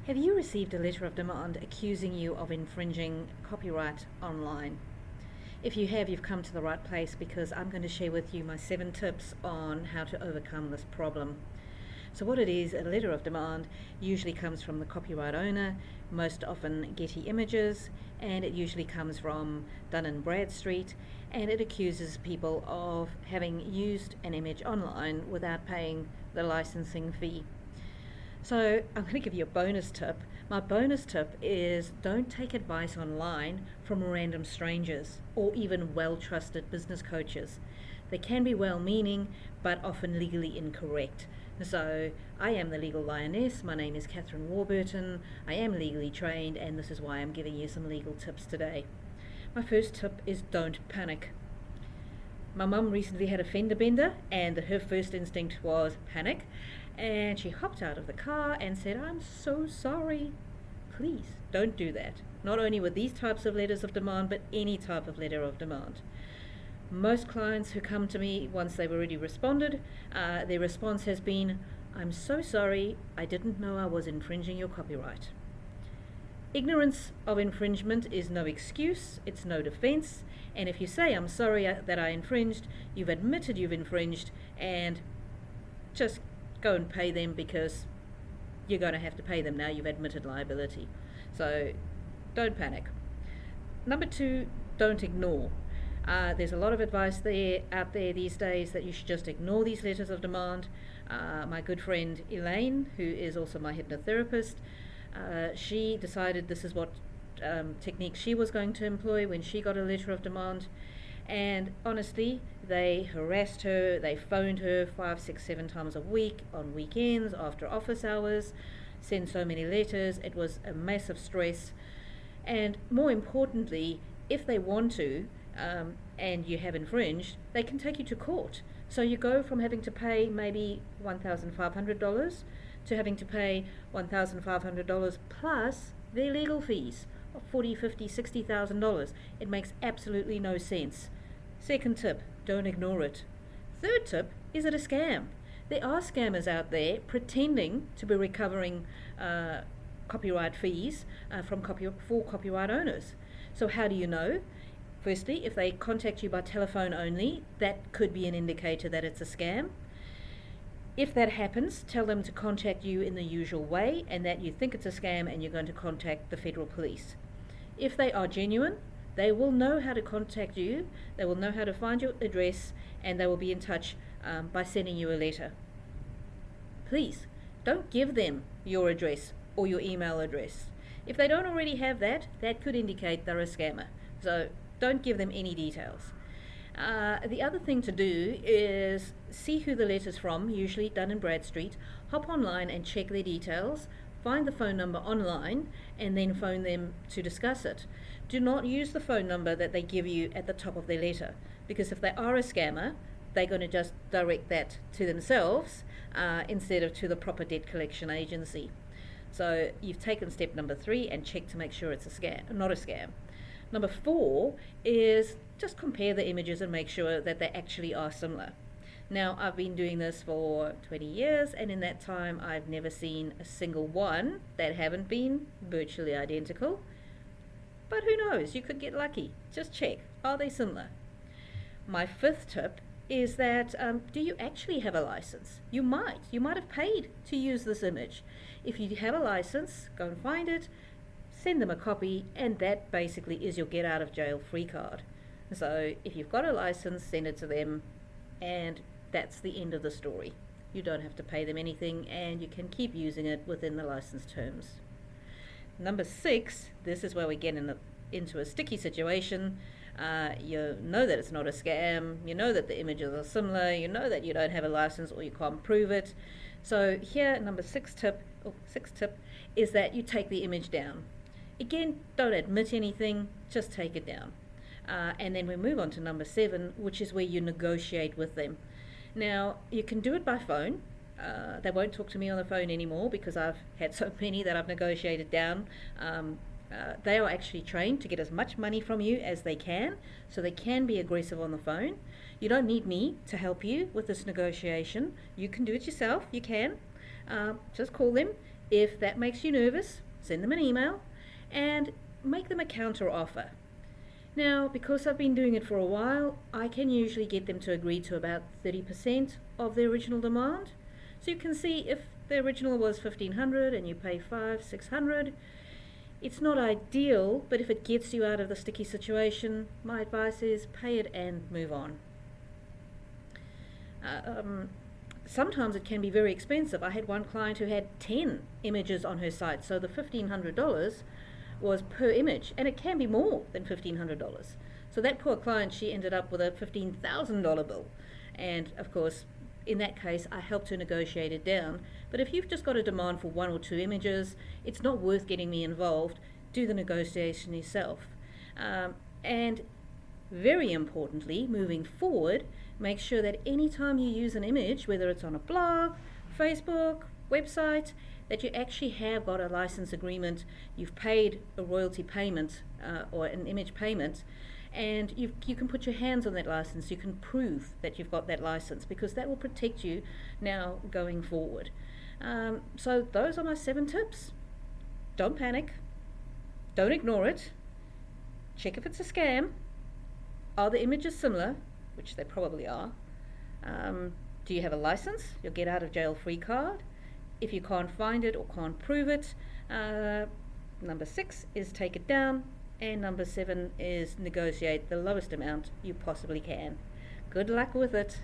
Have you received a letter of demand accusing you of infringing copyright online? If you have, you've come to the right place, because I'm going to share with you my 7 tips on how to overcome this problem. So what it is, a letter of demand usually comes from the copyright owner, most often Getty Images, and it usually comes from Dun & Bradstreet, and it accuses people of having used an image online without paying the licensing fee. So I'm going to give you a bonus tip. My bonus tip is don't take advice online from random strangers or even well-trusted business coaches. They can be well-meaning, but often legally incorrect. So I am the Legal Lioness. My name is Cathryn Warburton. I am legally trained, and this is why I'm giving you some legal tips today. My first tip is don't panic. My mum recently had a fender bender, and her first instinct was panic, and she hopped out of the car and said, "I'm so sorry." Please don't do that. Not only with these types of letters of demand, but any type of letter of demand. Most clients who come to me, once they've already responded, their response has been, "I'm so sorry, I didn't know I was infringing your copyright." Ignorance of infringement is no excuse, it's no defense, and if you say, "I'm sorry that I infringed," you've admitted you've infringed, and just go and pay them, because you're going to have to pay them now. You've admitted liability. So don't panic. Number 2, don't ignore. There's a lot of advice out there these days that you should just ignore these letters of demand. My good friend Elaine, who is also my hypnotherapist, she decided this is what technique she was going to employ when she got a letter of demand. And honestly, they harassed her, they phoned her 5, 6, 7 times a week, on weekends, after office hours, sent so many letters. It was a massive stress. And more importantly, if they want to, and you have infringed, they can take you to court. So you go from having to pay maybe $1,500 to having to pay $1,500 plus their legal fees of $40,000, $50,000, $60,000. It makes absolutely no sense. Second tip, don't ignore it. Third tip, is it a scam? There are scammers out there pretending to be recovering copyright fees for copyright owners. So how do you know? Firstly, if they contact you by telephone only, that could be an indicator that it's a scam. If that happens, tell them to contact you in the usual way, and that you think it's a scam and you're going to contact the federal police. If they are genuine, they will know how to contact you, they will know how to find your address, and they will be in touch by sending you a letter. Please, don't give them your address or your email address. If they don't already have that, that could indicate they're a scammer. So don't give them any details. The other thing to do is see who the letter's from, usually Dun & Bradstreet. Hop online and check their details, find the phone number online, and then phone them to discuss it. Do not use the phone number that they give you at the top of their letter, because if they are a scammer, they're going to just direct that to themselves instead of to the proper debt collection agency. So you've taken step number 3 and check to make sure it's a scam, not a scam. Number 4 is just compare the images and make sure that they actually are similar. Now, I've been doing this for 20 years, and in that time I've never seen a single one that haven't been virtually identical. But who knows, you could get lucky. Just check, are they similar? My 5th tip is that do you actually have a license? You might have paid to use this image. If you have a license, go and find it, send them a copy, and that basically is your get out of jail free card. So if you've got a license, send it to them, and that's the end of the story. You don't have to pay them anything, and you can keep using it within the license terms. Number 6, this is where we get into a sticky situation. You know that it's not a scam, you know that the images are similar, you know that you don't have a license or you can't prove it. So here, number 6th tip is that you take the image down. Again, don't admit anything, just take it down. And then we move on to number 7, which is where you negotiate with them. Now, you can do it by phone. They won't talk to me on the phone anymore, because I've had so many that I've negotiated down. They are actually trained to get as much money from you as they can, so they can be aggressive on the phone. You don't need me to help you with this negotiation. You can do it yourself, you can. Just call them If that makes you nervous, send them an email and make them a counter offer. Now, because I've been doing it for a while, I can usually get them to agree to about 30% of the original demand. So you can see if the original was $1,500 and you pay $500-600, it's not ideal, but if it gets you out of the sticky situation, my advice is pay it and move on. Sometimes it can be very expensive. I had one client who had 10 images on her site, so the $1,500 was per image, and it can be more than $1,500. So that poor client, she ended up with a $15,000 bill, and of course in that case I helped her negotiate it down. But if you've just got a demand for 1 or 2 images, it's not worth getting me involved. Do the negotiation yourself. And very importantly, moving forward, make sure that anytime you use an image, whether it's on a blog, Facebook, website, that you actually have got a license agreement, you've paid a royalty payment or an image payment, and you can put your hands on that license. You can prove that you've got that license, because that will protect you now going forward. So those are my 7 tips. Don't panic. Don't ignore it. Check if it's a scam. Are the images similar? Which they probably are. Do you have a license? Your get out of jail free card? If you can't find it or can't prove it, number 6 is take it down, and number 7 is negotiate the lowest amount you possibly can. Good luck with it.